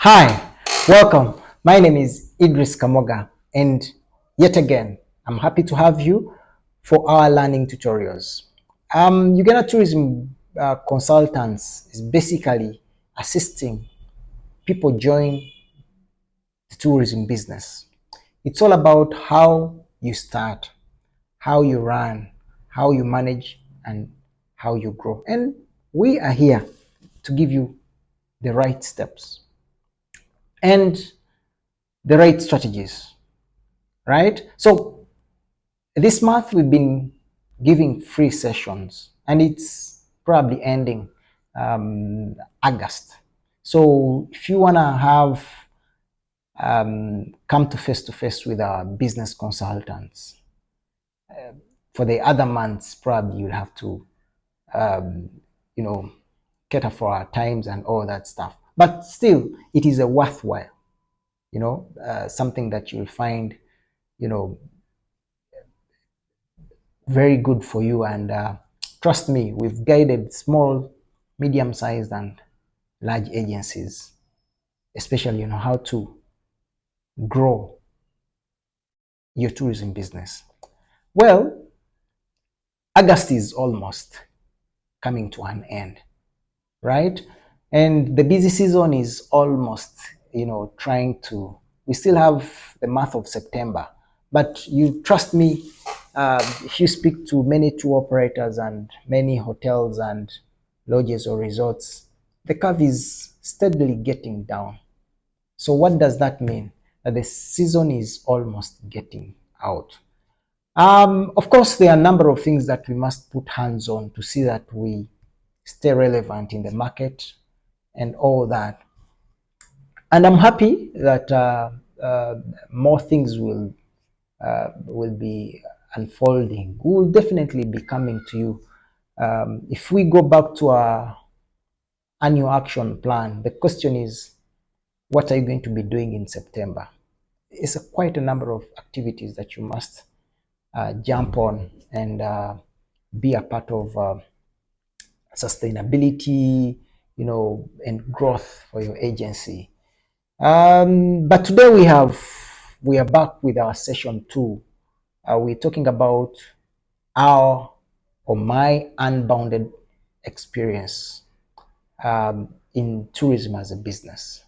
Hi, welcome. My name is Idris Kamoga, and yet again, I'm happy to have you for our learning tutorials. Uganda Tourism Consultants is basically assisting people join the tourism business. It's all about how you start, how you run, how you manage, and how you grow. And we are here to give you the right steps and the right strategies, right? So this month we've been giving free sessions and it's probably ending August. So if you want to have come to face with our business consultants, for the other months probably you'll have to um, you know cater for our times and all that stuff, but still it is a worthwhile, something that you'll find, you know very good for you. And trust me, we've guided small, medium-sized, and large agencies, especially how to grow your tourism business. Well, August is almost coming to an end, right? And the busy season is almost, trying to. We still have the month of September, but you trust me, if you speak to many tour operators and many hotels and lodges or resorts, the curve is steadily getting down. So what does that mean? That the season is almost getting out. Of course, there are a number of things that we must put hands on to see that we stay relevant in the market and all that. And I'm happy that more things will be unfolding. We will definitely be coming to you. If we go back to our annual action plan, the question is, what are you going to be doing in September? It's quite a number of activities that you must jump on and be a part of sustainability, and growth for your agency. But today we are back with our session 2. We're talking about our or my unbounded experience in tourism as a business.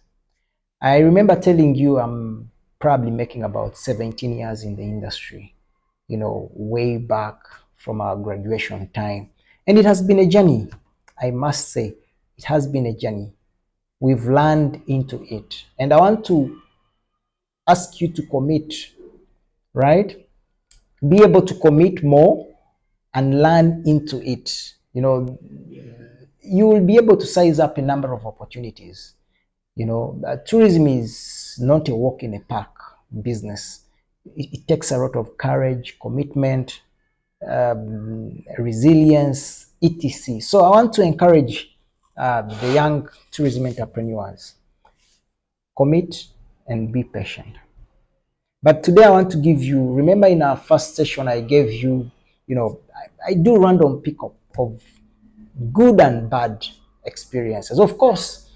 I remember telling you I'm probably making about 17 years in the industry, way back from our graduation time. And it has been a journey, I must say. It has been a journey. We've learned into it. And I want to ask you to commit, right? Be able to commit more and learn into it. You will be able to size up a number of opportunities. Tourism is not a walk in a park business. It takes a lot of courage, commitment, resilience, etc. So I want to encourage the young tourism entrepreneurs: commit and be patient. But today I want to give you, remember in our first session I gave you, I do random pickup of good and bad experiences. Of course,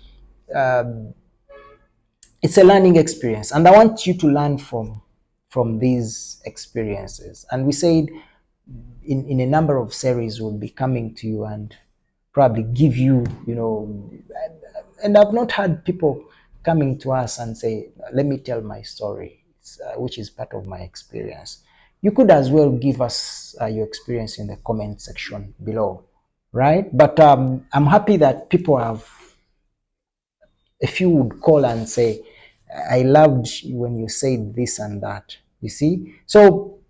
it's a learning experience, and I want you to learn from these experiences. And we said in a number of series we'll be coming to you and probably give you, and I've not had people coming to us and say, let me tell my story, which is part of my experience. You could as well give us your experience in the comment section below, right? But I'm happy that people have, a few would call and say, I loved when you said this and that, you see. So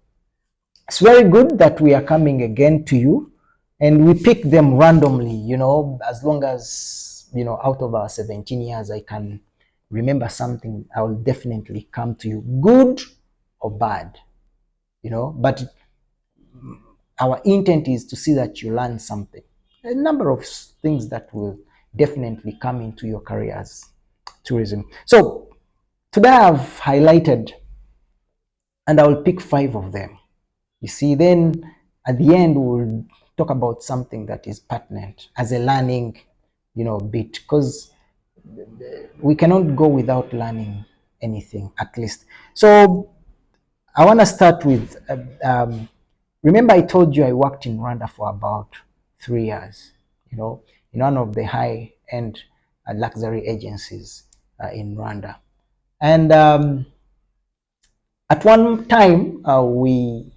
it's very good that we are coming again to you, and we pick them randomly, as long as, out of our 17 years, I can remember something, I will definitely come to you, good or bad, but our intent is to see that you learn something. A number of things that will definitely come into your career as tourism. So today I've highlighted, and I will pick 5 of them. You see, then at the end we'll talk about something that is pertinent as a learning, bit, because we cannot go without learning anything, at least. So I want to start with, remember I told you I worked in Rwanda for about 3 years, in one of the high-end luxury agencies in Rwanda. And at one time, we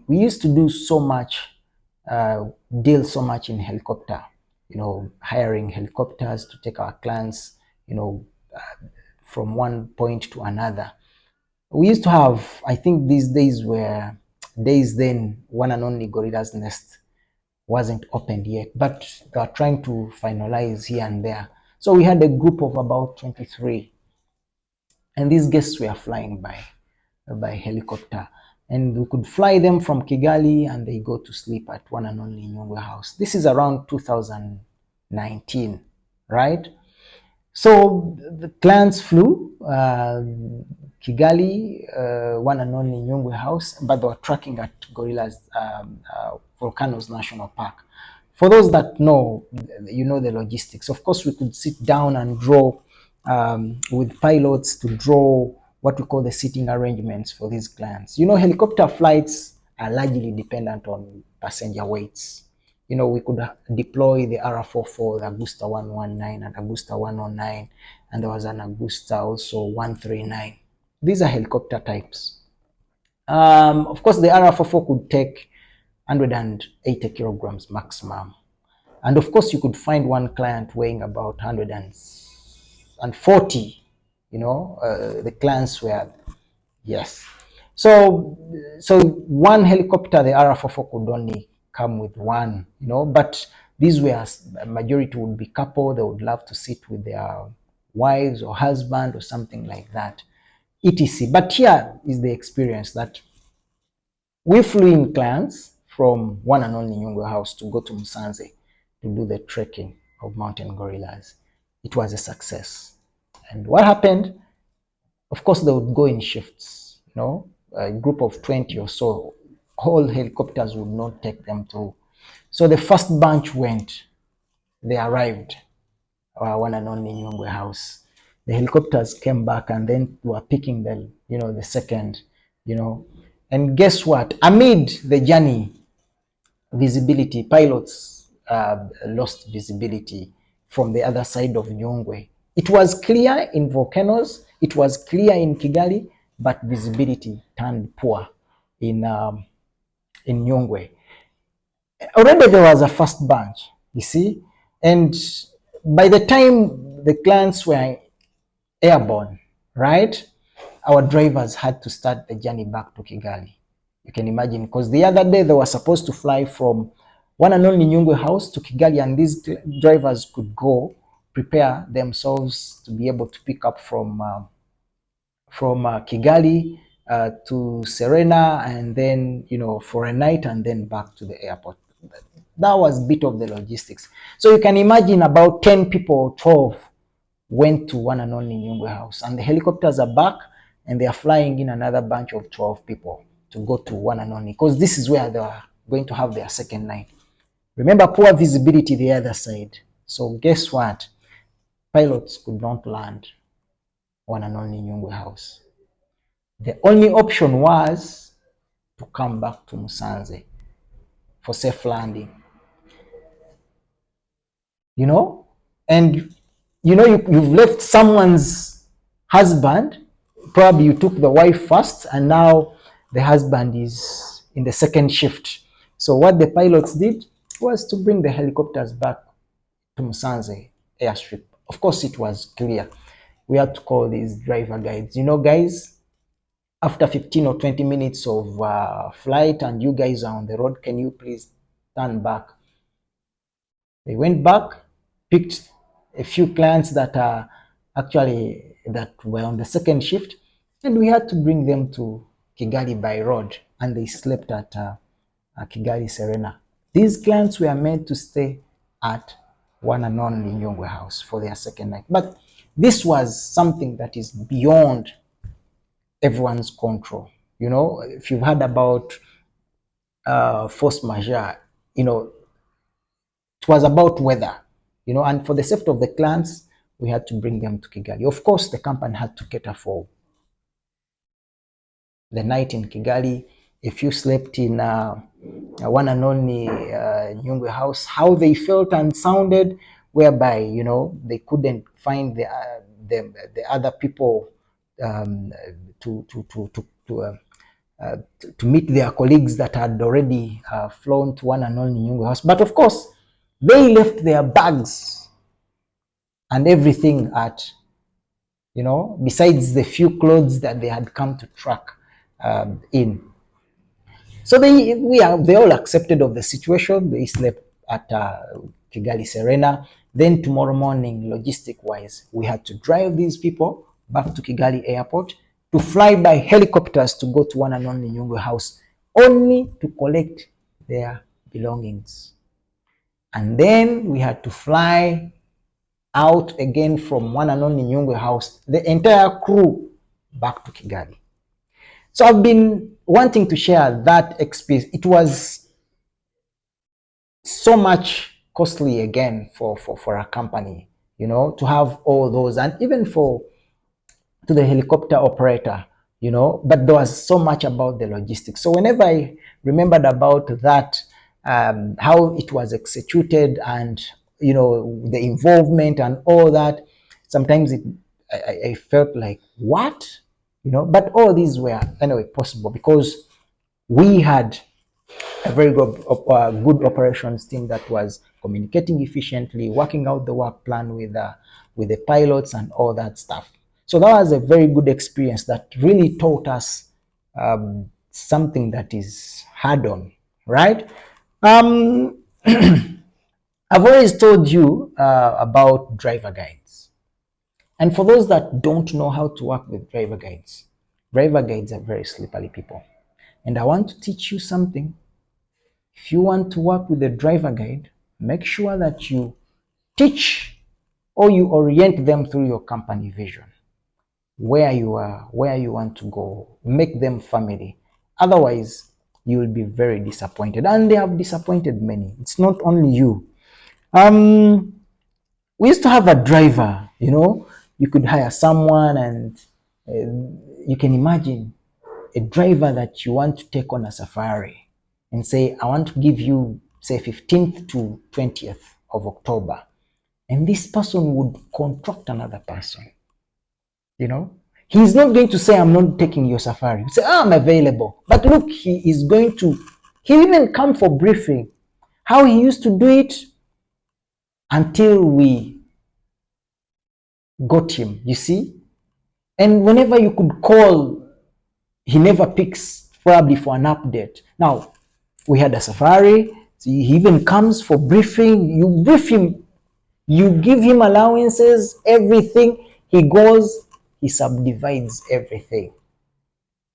used to do so much, deal so much in helicopter, hiring helicopters to take our clients, from one point to another. We used to have, I think these days were days then one and only Gorilla's Nest wasn't opened yet, but they are trying to finalize here and there. So we had a group of about 23, and these guests were flying by helicopter, and we could fly them from Kigali and they go to sleep at one and only Nyungwe House. This is around 2019, right? So the clients flew Kigali, one and only Nyungwe House, but they were tracking at Gorillas Volcanoes National Park. For those that know, the logistics. Of course, we could sit down and draw with pilots to draw what we call the seating arrangements for these clients. Helicopter flights are largely dependent on passenger weights. We could deploy the RF44, the Augusta 119 and Augusta 109, and there was an Augusta also 139. These are helicopter types. Of course, the RF44 could take 180 kilograms maximum. And of course, you could find one client weighing about 140. The clients were, yes. So one helicopter, the RF44 could only come with one, but these were, a majority would be couple. They would love to sit with their wives or husband or something like that, etc. But here is the experience that we flew in clients from one and only Nyungwe House to go to Musanze to do the trekking of mountain gorillas. It was a success. And what happened? Of course, they would go in shifts, a group of 20 or so. Whole helicopters would not take them through. So the first bunch went, they arrived, one and only Nyungwe House. The helicopters came back and then were picking the second, and guess what? Amid the journey, visibility, pilots lost visibility from the other side of Nyungwe. It was clear in volcanoes, it was clear in Kigali, but visibility turned poor in Nyungwe. Already there was a first bunch, you see, and by the time the clients were airborne, right, our drivers had to start the journey back to Kigali. You can imagine, because the other day they were supposed to fly from one and only Nyungwe House to Kigali, and these drivers could go prepare themselves to be able to pick up from Kigali to Serena, and then for a night, and then back to the airport. That was a bit of the logistics. So you can imagine about 10 people, 12 went to one and only Nyungwe House, and the helicopters are back, and they are flying in another bunch of 12 people to go to one and only, because this is where they are going to have their second night. Remember, poor visibility the other side. So guess what? Pilots could not land one and only Nyungwe House. The only option was to come back to Musanze for safe landing. And you've left someone's husband. Probably you took the wife first, and now the husband is in the second shift. So what the pilots did was to bring the helicopters back to Musanze airstrip. Of course, it was clear. We had to call these driver guides. Guys, after 15 or 20 minutes of flight and you guys are on the road, can you please turn back? They went back, picked a few clients that were on the second shift, and we had to bring them to Kigali by road, and they slept at Kigali Serena. These clients were meant to stay at one and only Nyungwe House for their second night. But this was something that is beyond everyone's control. If you've heard about force majeure, it was about weather. and for the safety of the clients, we had to bring them to Kigali. Of course, the company had to cater for the night in Kigali. If you slept in one and only Nyungwe house, how they felt and sounded, whereby they couldn't find the other people um, to meet their colleagues that had already flown to one and only Nyungwe house. But of course, they left their bags and everything at, besides the few clothes that they had come to track in. So they all accepted of the situation. They slept at Kigali Serena. Then tomorrow morning, logistic wise, we had to drive these people back to Kigali airport to fly by helicopters to go to one and only Nyungwe house, only to collect their belongings. And then we had to fly out again from one and only Nyungwe house, the entire crew back to Kigali. So I've been wanting to share that experience. It was so much costly again for a company, to have all those, and even to the helicopter operator, but there was so much about the logistics. So whenever I remembered about that, how it was executed and, the involvement and all that, sometimes I felt like, what? But all these were anyway possible because we had a very good operations team that was communicating efficiently, working out the work plan with the pilots and all that stuff. So that was a very good experience that really taught us something that is hard on, right? I've always told you about driver guides. And for those that don't know how to work with driver guides are very slippery people. And I want to teach you something. If you want to work with a driver guide, make sure that you teach or you orient them through your company vision, where you are, where you want to go, make them family. Otherwise, you will be very disappointed. And they have disappointed many. It's not only you. We used to have a driver, you could hire someone and you can imagine a driver that you want to take on a safari and say, I want to give you, say, 15th to 20th of October. And this person would contract another person. He's not going to say, I'm not taking your safari. He'll say, I'm available. But look, he even come for briefing. How he used to do it until we got him, you see? And whenever you could call, he never picks, probably for an update. Now, we had a safari, so he even comes for briefing. You brief him, you give him allowances, everything. He goes, he subdivides everything.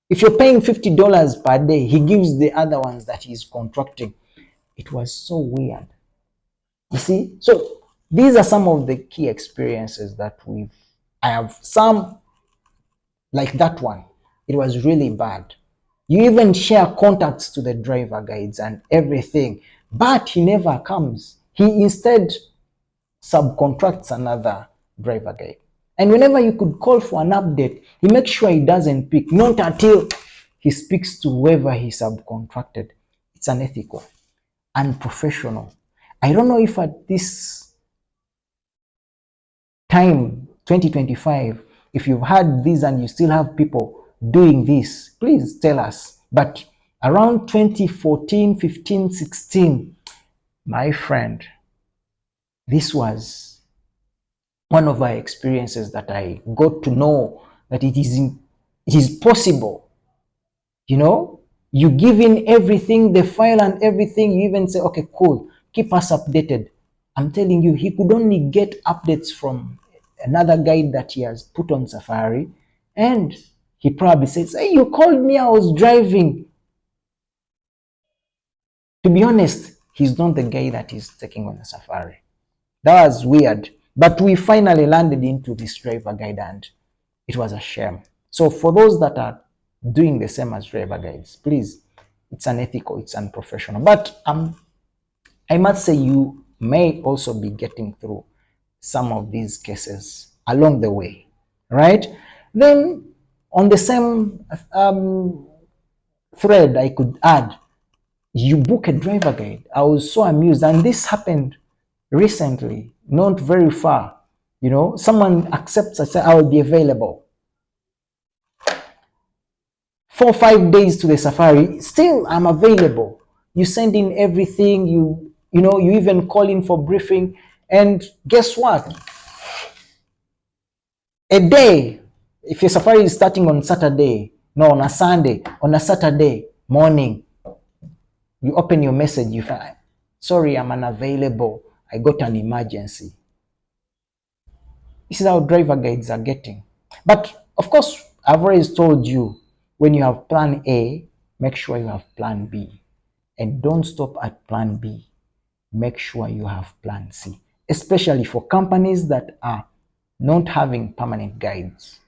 If you're paying $50 per day, he gives the other ones that he's contracting. It was so weird. You see? So these are some of the key experiences that I have. Some like that one. It was really bad. You even share contacts to the driver guides and everything, but he never comes. He instead subcontracts another driver guide. And whenever you could call for an update, he makes sure he doesn't pick, not until he speaks to whoever he subcontracted. It's unethical, unprofessional. I don't know if at this time, 2025, if you've had this and you still have people doing this, please tell us. But around 2014, 15, 16, my friend, this was one of our experiences that I got to know that it is possible. You give in everything, the file and everything. You even say, okay, cool, keep us updated. I'm telling you, he could only get updates from another guide that he has put on Safari. And he probably says, hey, you called me, I was driving. To be honest, he's not the guy that is taking on the Safari. That was weird. But we finally landed into this driver guide and it was a shame. So for those that are doing the same as driver guides, please, it's unethical, it's unprofessional. But I must say, you may also be getting through some of these cases along the way, right? Then on the same thread, I could add, you book a driver guide. I was so amused, and this happened recently, not very far. Someone accepts, I say, I will be available 4 or 5 days to the safari. Still, I'm available. You send in everything. You even call in for briefing, and guess what? A day, if your safari is starting on Saturday, no, on a Sunday, on a Saturday morning, you open your message, you find, sorry, I'm unavailable. I got an emergency. This is how driver guides are getting. But of course, I've always told you, when you have plan A, make sure you have plan B. And don't stop at plan B. Make sure you have plan C, especially for companies that are not having permanent guides.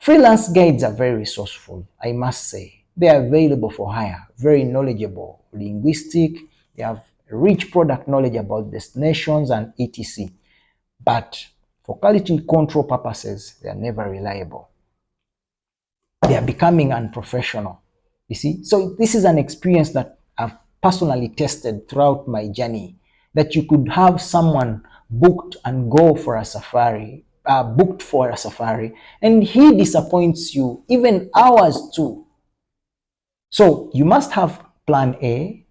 Freelance guides are very resourceful, I must say. They are available for hire, very knowledgeable, linguistic, they have rich product knowledge about destinations and etc. But for quality control purposes, they are never reliable. They are becoming unprofessional. You see? So this is an experience that I've personally tested throughout my journey, that you could have someone booked and go for a safari, booked for a safari, and he disappoints you, even hours too. So you must have plan A,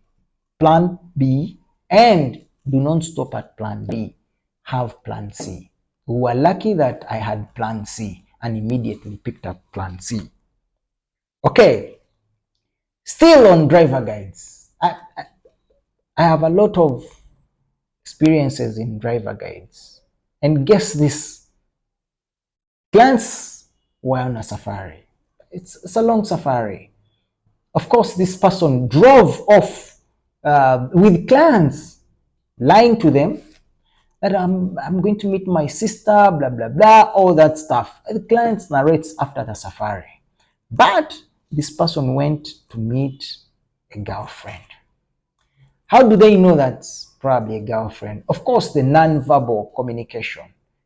plan B, and do not stop at plan B. Have plan C. We were lucky that I had plan C and immediately picked up plan C. Okay, still on driver guides. I have a lot of experiences in driver guides. And guess this, clients were on a safari. It's a long safari. Of course, this person drove off with clients, lying to them that I'm going to meet my sister, blah, blah, blah, all that stuff. The client narrates after the safari. But this person went to meet a girlfriend. How do they know that's probably a girlfriend? Of course, the non-verbal communication.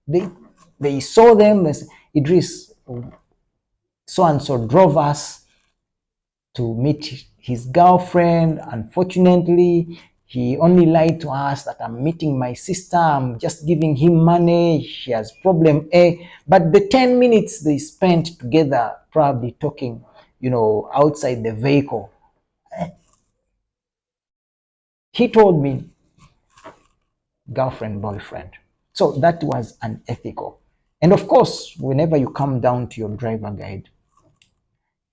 They saw them, they said, Idris, so and so drove us to meet his girlfriend. Unfortunately, he only lied to us that I'm meeting my sister, I'm just giving him money, she has problem A. But the 10 minutes they spent together, probably talking, outside the vehicle, he told me girlfriend, boyfriend. So that was unethical. And of course, whenever you come down to your driver guide,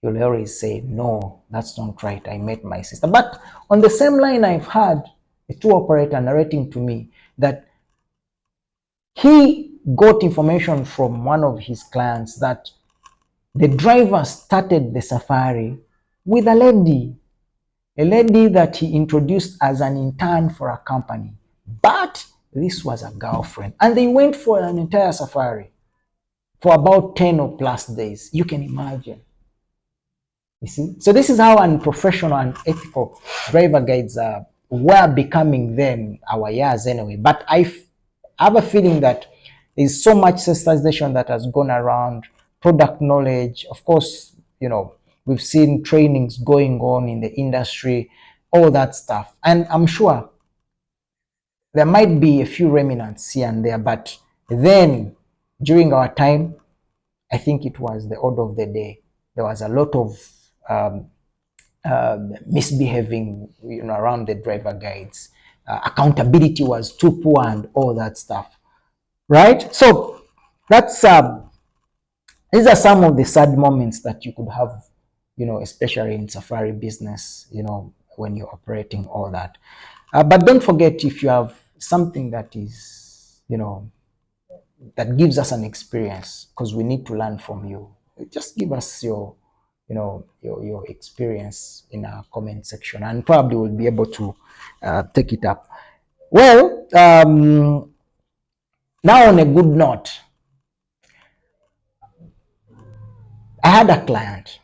you'll always say, no, that's not right. I met my sister. But on the same line, I've had a tour operator narrating to me that he got information from one of his clients that the driver started the safari with a lady that he introduced as an intern for a company. But this was a girlfriend. And they went for an entire safari for about 10 or plus days. You can imagine. You see? So this is how unprofessional and ethical driver guides were becoming then, our years anyway. But I have a feeling that there's so much sensitization that has gone around, product knowledge. Of course, we've seen trainings going on in the industry, all that stuff. And I'm sure there might be a few remnants here and there, but then during our time, I think it was the order of the day. There was a lot of misbehaving, around the driver guides. Accountability was too poor and all that stuff, right? So that's these are some of the sad moments that you could have, especially in safari business, when you're operating all that. But don't forget, if you have something that is, that gives us an experience, because we need to learn from you, just give us your experience in our comment section, and probably we'll be able to take it up. Well, now on a good note, I had a client,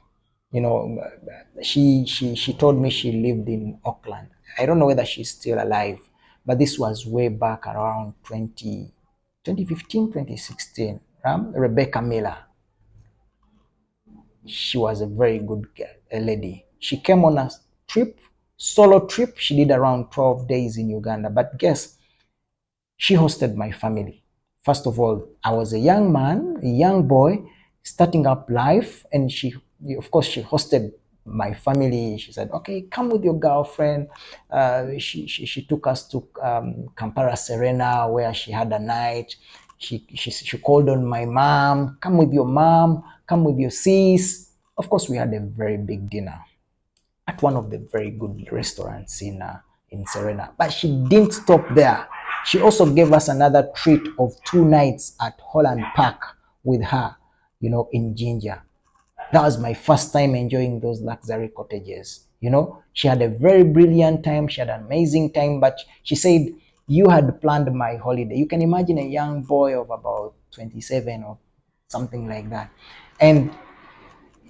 she told me she lived in Auckland. I don't know whether she's still alive, but this was way back around 2015, 2016. Rebecca Miller, she was a very good girl, a lady. She came on a trip, solo trip. She did around 12 days in Uganda. But guess, she hosted my family. First of all, I was a young man, a young boy, starting up life, and of course, she hosted my family. She said, "Okay, come with your girlfriend." She took us to Kampala Serena, where she had a night. She called on my mom. Come with your mom. Come with your sis. Of course, we had a very big dinner at one of the very good restaurants in Serena. But she didn't stop there. She also gave us another treat of 2 nights at Holland Park with her, in Ginger. That was my first time enjoying those luxury cottages. She had a very brilliant time. She had an amazing time, but she said, "You had planned my holiday." You can imagine a young boy of about 27 or something like that. And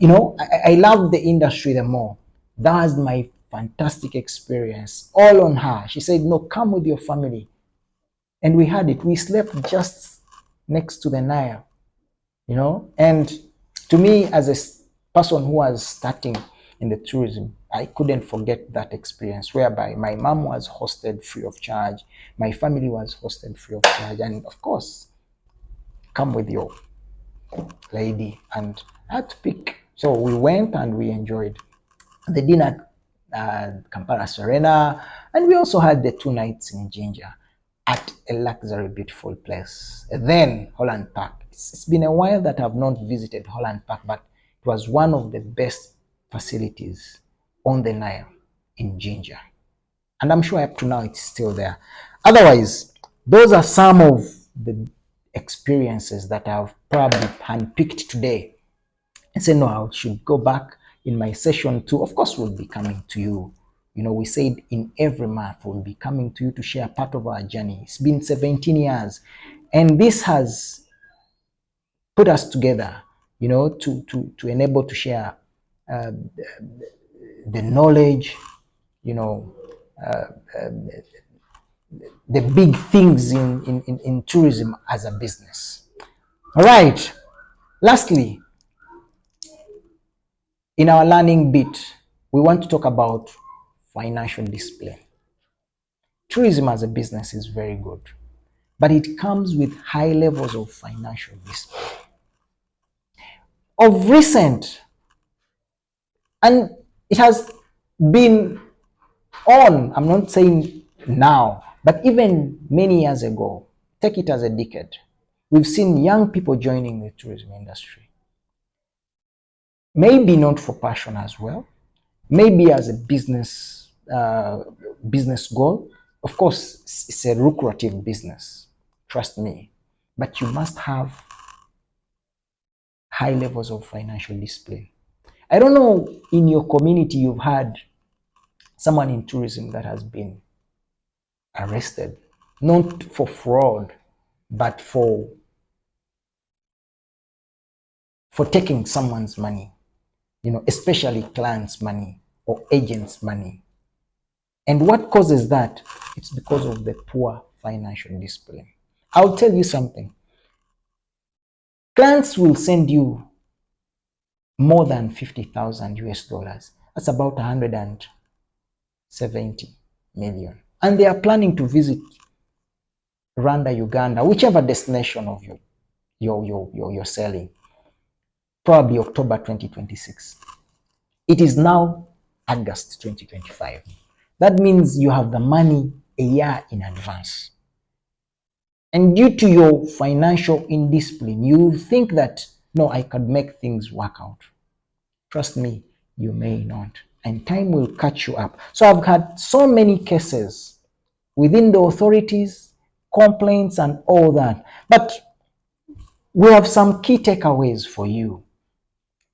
I love the industry the more. That was my fantastic experience, all on her. She said, "No, come with your family." And we had it. We slept just next to the Nile, And to me, as a person who was starting in the tourism, I couldn't forget that experience whereby my mom was hosted free of charge, my family was hosted free of charge, and of course, come with your lady. And I had to pick. So we went and we enjoyed the dinner at Kampala Serena, and we also had the 2 nights in Ginger at a luxury, beautiful place. And then Holland Park. It's been a while that I've not visited Holland Park, but it was one of the best facilities on the Nile in Ginger. And I'm sure up to now it's still there. Otherwise, those are some of the experiences that I've probably handpicked today and say, no, I should go back in my session 2. Of course, we'll be coming to you. We said in every month we'll be coming to you to share part of our journey. It's been 17 years, and this has put us together, to enable to share uh, the knowledge, you know, the big things in tourism as a business. All right. Lastly, in our learning bit, we want to talk about financial discipline. Tourism as a business is very good, but it comes with high levels of financial discipline. Of recent, and it has been on, I'm not saying now, but even many years ago, take it as a decade, we've seen young people joining the tourism industry. Maybe not for passion as well, maybe as a business goal. Of course, it's a lucrative business, trust me, but you must have high levels of financial discipline. I don't know, in your community you've had someone in tourism that has been arrested, not for fraud, but for taking someone's money, especially clients' money or agents' money. And what causes that? It's because of the poor financial discipline. I'll tell you something. Clients will send you more than 50,000 US dollars. That's about 170 million. And they are planning to visit Rwanda, Uganda, whichever destination of you're selling, probably October 2026. It is now August 2025. That means you have the money a year in advance. And due to your financial indiscipline, you think that, no, I could make things work out. Trust me, you may not. And time will catch you up. So I've had so many cases within the authorities, complaints and all that. But we have some key takeaways for you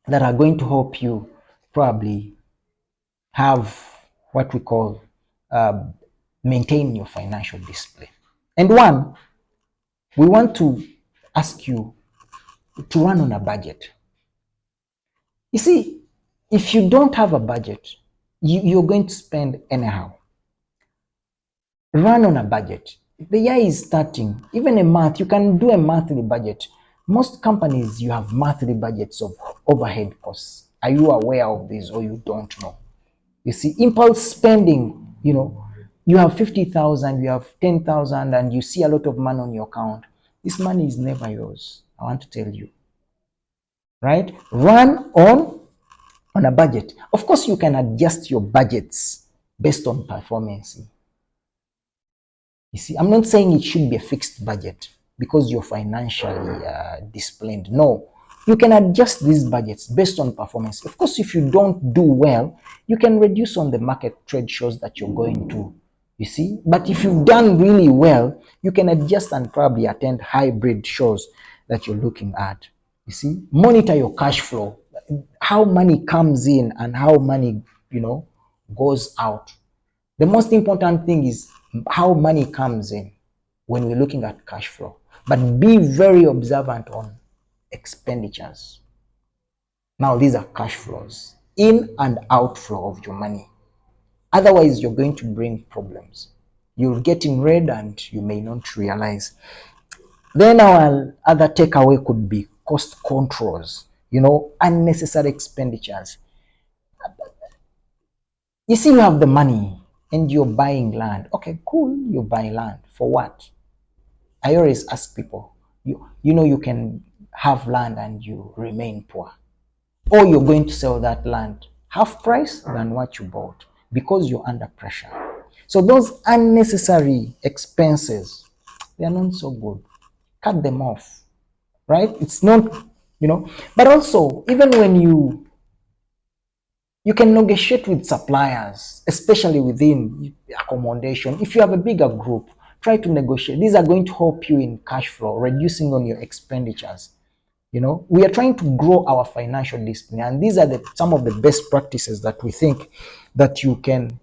that are going to help you probably have what we call maintain your financial discipline. And one, we want to ask you to run on a budget. You see, if you don't have a budget, you're going to spend anyhow. Run on a budget. The year is starting. Even a month, you can do a monthly budget. Most companies, you have monthly budgets of overhead costs. Are you aware of this or you don't know? You see, impulse spending, you have 50,000, you have 10,000, and you see a lot of money on your account. This money is never yours. I want to tell you, right? Run on a budget. Of course, you can adjust your budgets based on performance. You see, I'm not saying it should be a fixed budget because you're financially disciplined. No, you can adjust these budgets based on performance. Of course, if you don't do well, you can reduce on the market trade shows that you're going to. You see, but if you've done really well, you can adjust and probably attend hybrid shows that you're looking at. You see, monitor your cash flow, how money comes in and how money, goes out. The most important thing is how money comes in when we're looking at cash flow. But be very observant on expenditures. Now, these are cash flows, in and outflow of your money. Otherwise, you're going to bring problems. You'll get in red and you may not realize. Then our other takeaway could be cost controls, unnecessary expenditures. You see, you have the money and you're buying land. Okay, cool, you buy land. For what? I always ask people, you can have land and you remain poor. Or you're going to sell that land half price than what you bought because you're under pressure. So those unnecessary expenses, they are not so good. Cut them off, right? It's not, but also even when you can negotiate with suppliers, especially within accommodation. If you have a bigger group, try to negotiate. These are going to help you in cash flow, reducing on your expenditures. We are trying to grow our financial discipline, and these are some of the best practices that we think that you can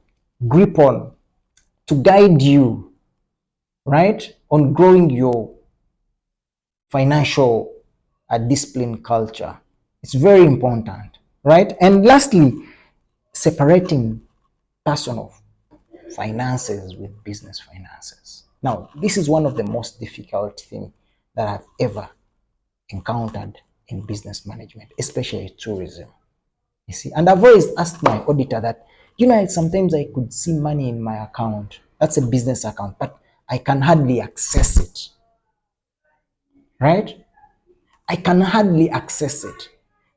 grip on to guide you, right, on growing your financial discipline culture. It's very important, right? And lastly, separating personal finances with business finances. Now, this is one of the most difficult things that I've ever encountered in business management, especially tourism. You see, and I've always asked my auditor that, sometimes I could see money in my account. That's a business account, but I can hardly access it. Right? I can hardly access it.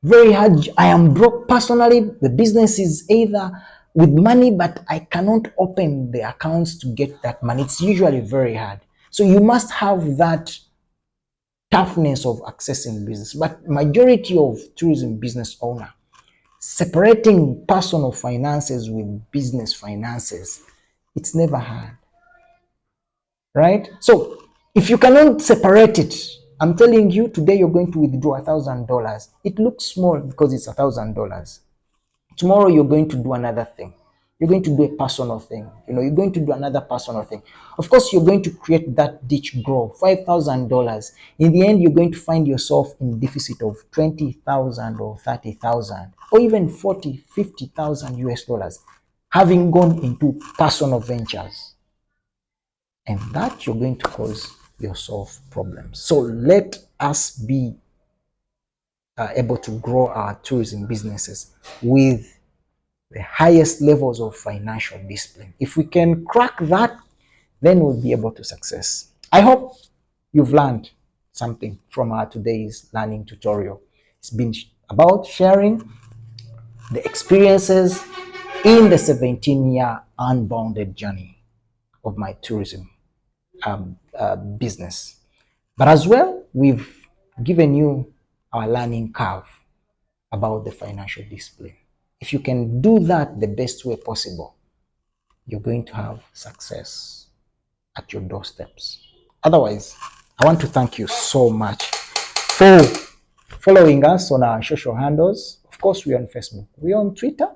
Very hard. I am broke personally. The business is either with money, but I cannot open the accounts to get that money. It's usually very hard. So you must have that toughness of accessing business. But majority of tourism business owner, separating personal finances with business finances, it's never hard. Right? So if you cannot separate it, I'm telling you, today you're going to withdraw $1,000. It looks small because it's $1,000. Tomorrow you're going to do another thing. You're going to do a personal thing. You're going to do another personal thing. Of course, you're going to create that ditch grow, $5,000. In the end, you're going to find yourself in deficit of 20,000 or 30,000 or even 40, 50,000 US dollars, having gone into personal ventures. And that you're going to cause yourself problems. So let us be able to grow our tourism businesses with the highest levels of financial discipline. If we can crack that, then we'll be able to success. I hope you've learned something from our today's learning tutorial. It's been about sharing the experiences in the 17-year unbounded journey of my tourism business. But as well, we've given you our learning curve about the financial discipline. If you can do that the best way possible, you're going to have success at your doorsteps. Otherwise, I want to thank you so much for following us on our social handles. Of course, we're on Facebook, we're on Twitter,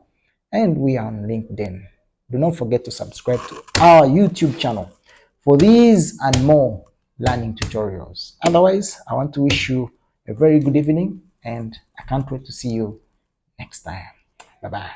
and we are on LinkedIn. Do not forget to subscribe to our YouTube channel for these and more learning tutorials. Otherwise, I want to wish you a very good evening, and I can't wait to see you next time. Bye-bye.